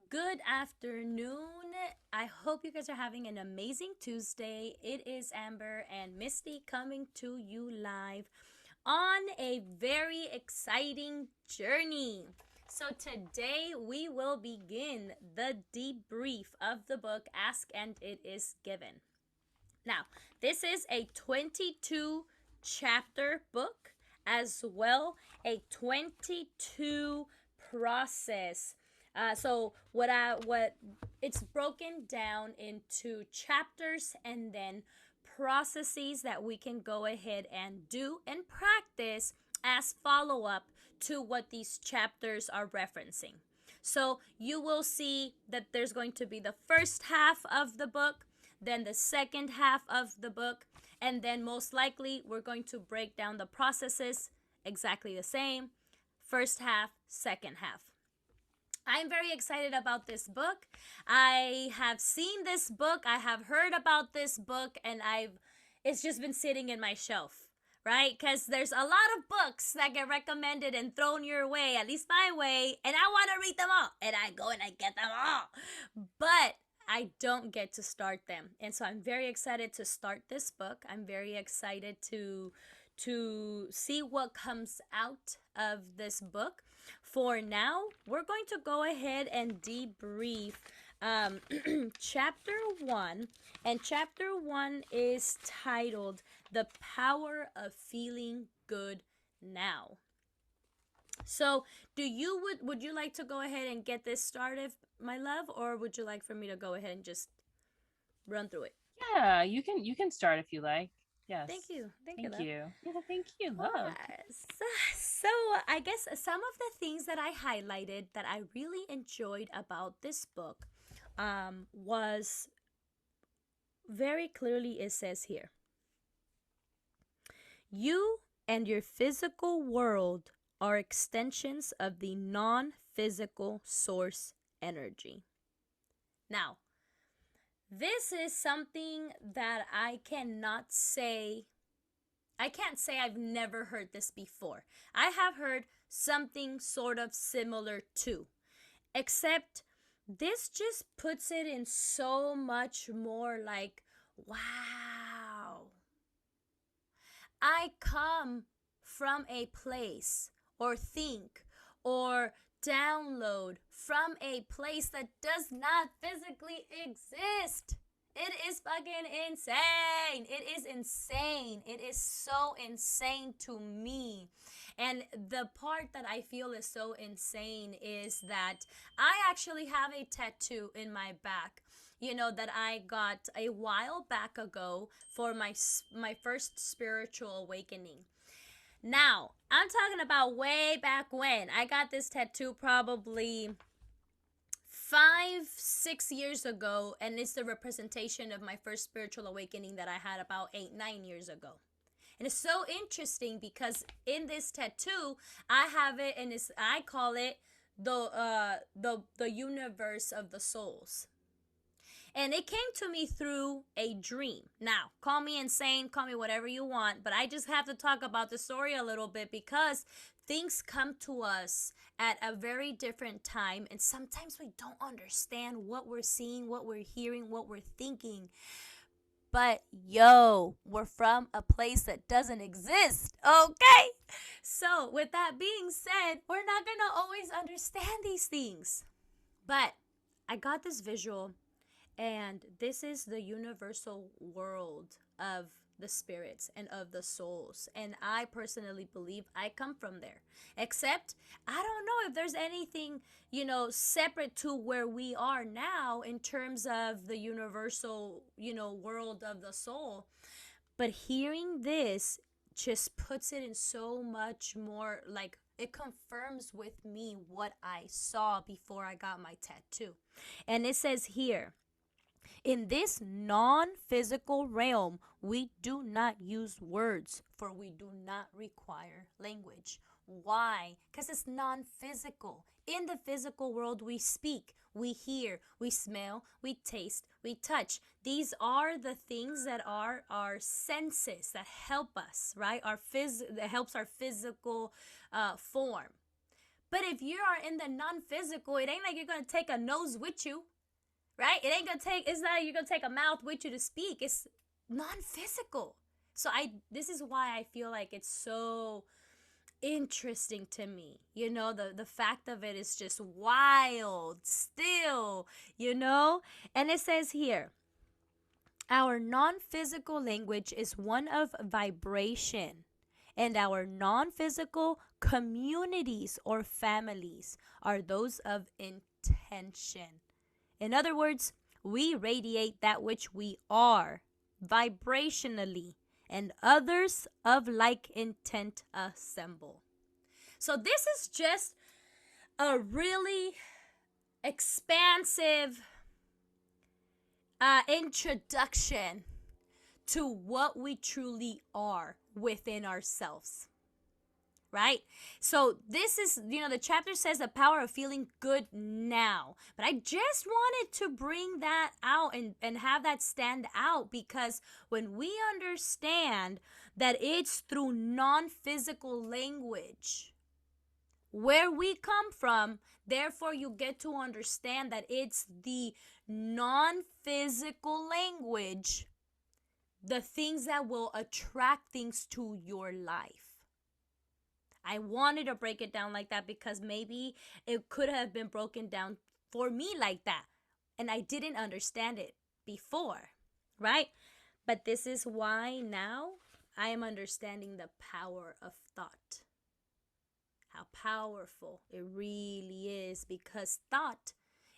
Good afternoon. I hope you guys are having an amazing Tuesday. It is Amber and Misty coming to you live on a very exciting journey. So, today we will begin the debrief of the book Ask and It Is Given. Now, this is a 22 chapter book as well, a 22 process. So what it's broken down into chapters and then processes that we can go ahead and do and practice as follow up to what these chapters are referencing. So you will see that there's going to be the first half of the book, then the second half of the book, and then most likely we're going to break down the processes exactly the same. First half, second half. I'm very excited about this book. I have seen this book, I have heard about this book, and it's just been sitting in my shelf, right? Because there's a lot of books that get recommended and thrown your way, at least my way, and I want to read them all. And I go and I get them all. But I don't get to start them. And so I'm very excited to start this book. I'm very excited to see what comes out of this book. For now, we're going to go ahead and debrief chapter 1. And chapter 1 is titled The Power of Feeling Good Now. So, would you like to go ahead and get this started, my love, or would you like for me to go ahead and just run through it? Yeah, you can start if you like. Thank Yes. you. Thank you, Thank love. you. Yeah, thank you, love. Yes. So, I guess some of the things that I highlighted that I really enjoyed about this book was very clearly it says here, you and your physical world are extensions of the non physical source energy. Now, this is something that I can't say I've never heard this before. I have heard something sort of similar too, except this just puts it in so much more like, wow, I come from a place or think or download from a place that does not physically exist. It is fucking insane. It is insane. It is so insane to me. And the part that I feel is so insane is that I actually have a tattoo in my back, that I got a while back ago for my first spiritual awakening. Now, I'm talking about way back when. I got this tattoo probably 5, 6 years ago, and it's the representation of my first spiritual awakening that I had about 8, 9 years ago. And it's so interesting because in this tattoo, I have it, and I call it the universe of the souls. And it came to me through a dream. Now, call me insane, call me whatever you want, but I just have to talk about the story a little bit because things come to us at a very different time, and sometimes we don't understand what we're seeing, what we're hearing, what we're thinking. But yo, we're from a place that doesn't exist, okay? So, with that being said, we're not gonna always understand these things. But I got this visual, and this is the universal world of the spirits and of the souls. And I personally believe I come from there. Except, I don't know if there's anything, separate to where we are now in terms of the universal, world of the soul. But hearing this just puts it in so much more, like, it confirms with me what I saw before I got my tattoo. And it says here, in this non physical realm, we do not use words, for we do not require language. Why? Because it's non physical. In the physical world, we speak, we hear, we smell, we taste, we touch. These are the things that are our senses that help us, right? That helps our physical form. But if you are in the non-physical, it ain't like you're gonna take a nose with you, right? It ain't gonna take. It's not like you're gonna take a mouth with you to speak. It's non-physical. So this is why I feel like it's so interesting to me. The fact of it is just wild still, you know? And it says here, our non-physical language is one of vibration, and our non-physical communities or families are those of intention. In other words, we radiate that which we are vibrationally, and others of like intent assemble. So, this is just a really expansive introduction to what we truly are within ourselves. Right? So this is, the chapter says the power of feeling good now. But I just wanted to bring that out and have that stand out, because when we understand that it's through non-physical language where we come from, therefore you get to understand that it's the non-physical language, the things that will attract things to your life. I wanted to break it down like that because maybe it could have been broken down for me like that, and I didn't understand it before, right? But this is why now I am understanding the power of thought. How powerful it really is, because thought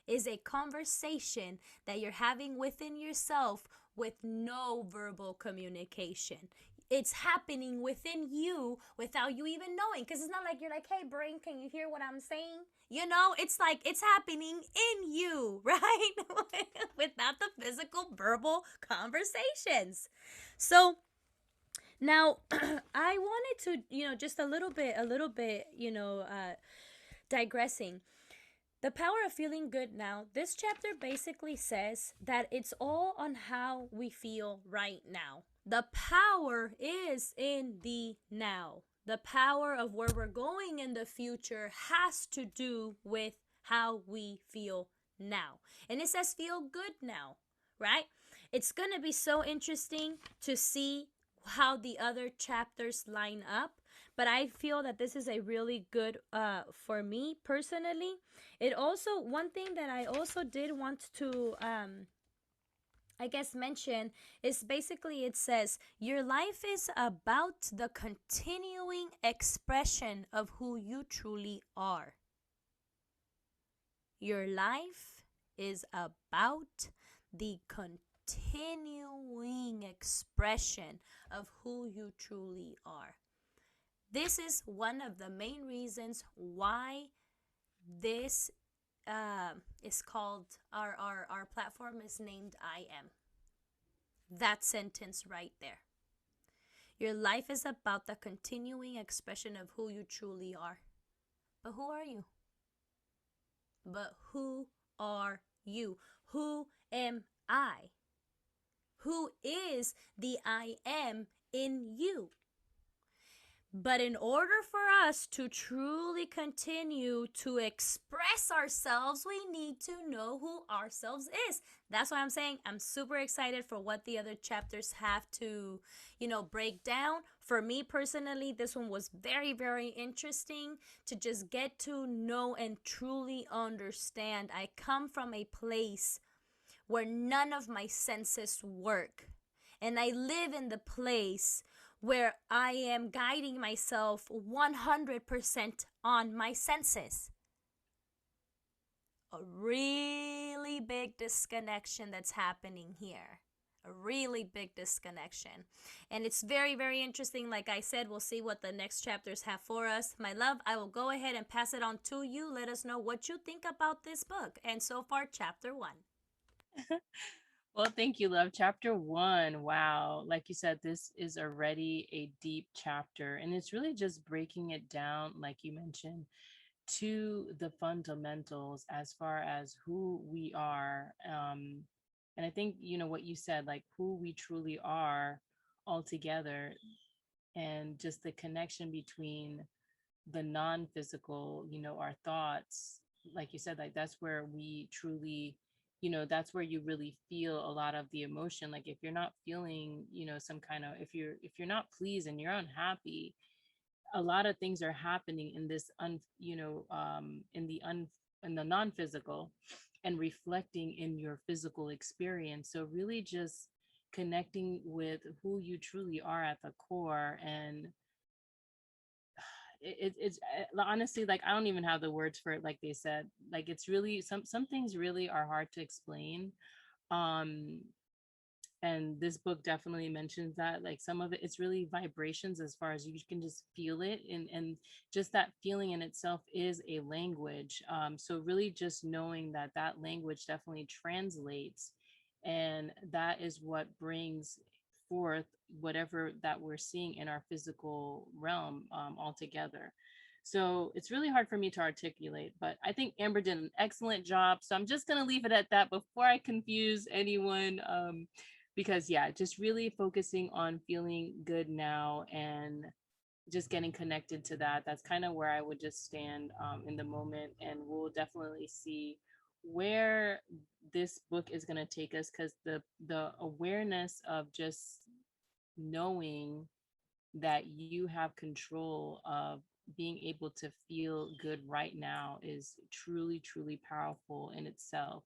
is a conversation that you're having within yourself with no verbal communication. It's happening within you without you even knowing, because it's not like you're like, hey brain, can you hear what I'm saying? It's like it's happening in you, right? Without the physical verbal conversations. So now, I wanted to, just a little bit, digressing. The power of feeling good now. This chapter basically says that it's all on how we feel right now. The power is in the now. The power of where we're going in the future has to do with how we feel now. And it says feel good now, right? It's going to be so interesting to see how the other chapters line up, but I feel that this is a really good for me personally. It also, one thing that I also did want to I guess mention is basically, it says your life is about the continuing expression of who you truly are. Your life is about the continuing expression of who you truly are. This is one of the main reasons why this is called, our platform is named I Am. That sentence right there. Your life is about the continuing expression of who you truly are. But who are you? But who are you? Who am I? Who is the I am in you? But in order for us to truly continue to express ourselves, we need to know who ourselves is. That's why I'm saying I'm super excited for what the other chapters have to, break down. For me personally, this one was very, very interesting to just get to know and truly understand. I come from a place where none of my senses work. And I live in the place where I am guiding myself 100% on my senses. A really big disconnection that's happening here. A really big disconnection. And it's very, very interesting. Like I said, we'll see what the next chapters have for us. My love, I will go ahead and pass it on to you. Let us know what you think about this book. And so far, chapter 1. Well, thank you, love. Chapter one. Wow. Like you said, this is already a deep chapter, and it's really just breaking it down, like you mentioned, to the fundamentals as far as who we are. And I think, what you said, like who we truly are altogether, and just the connection between the non-physical, our thoughts, like you said, like that's where we truly, that's where you really feel a lot of the emotion. Like if you're not feeling, some kind of, if you're not pleased and you're unhappy, a lot of things are happening in this in the non-physical, and reflecting in your physical experience. So really just connecting with who you truly are at the core. And it's honestly, like, I don't even have the words for it. Like they said, like, it's really, some things really are hard to explain. um and this book definitely mentions that, like, some of it, it's really vibrations, as far as you can just feel it, and just that feeling in itself is a language. So really just knowing that that language definitely translates, and that is what brings forth whatever that we're seeing in our physical realm, altogether. So it's really hard for me to articulate, but I think Amber did an excellent job. So I'm just going to leave it at that before I confuse anyone. Because, yeah, just really focusing on feeling good now, and just getting connected to that. That's kind of where I would just stand, in the moment, and we'll definitely see where this book is going to take us, because the awareness of just knowing that you have control of being able to feel good right now is truly, truly powerful in itself.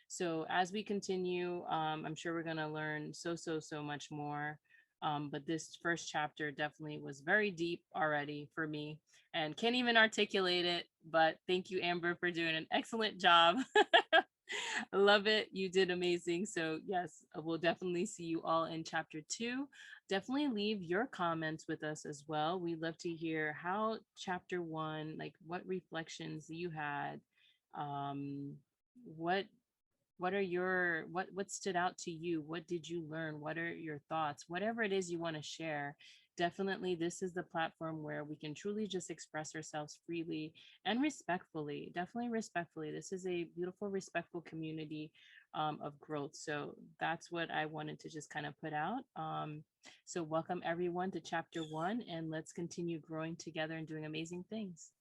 So as we continue, I'm sure we're going to learn so much more. But this first chapter definitely was very deep already for me, and can't even articulate it. But thank you, Amber, for doing an excellent job. I love it. You did amazing. So, yes, we'll definitely see you all in chapter 2. Definitely leave your comments with us as well. We'd love to hear how chapter 1, like what reflections you had. Um, what what are your what stood out to you? What did you learn? What are your thoughts? Whatever it is you want to share, definitely this is the platform where we can truly just express ourselves freely and respectfully. Definitely respectfully. This is a beautiful, respectful community, of growth. So that's what I wanted to just kind of put out. So welcome everyone to chapter 1, and let's continue growing together and doing amazing things.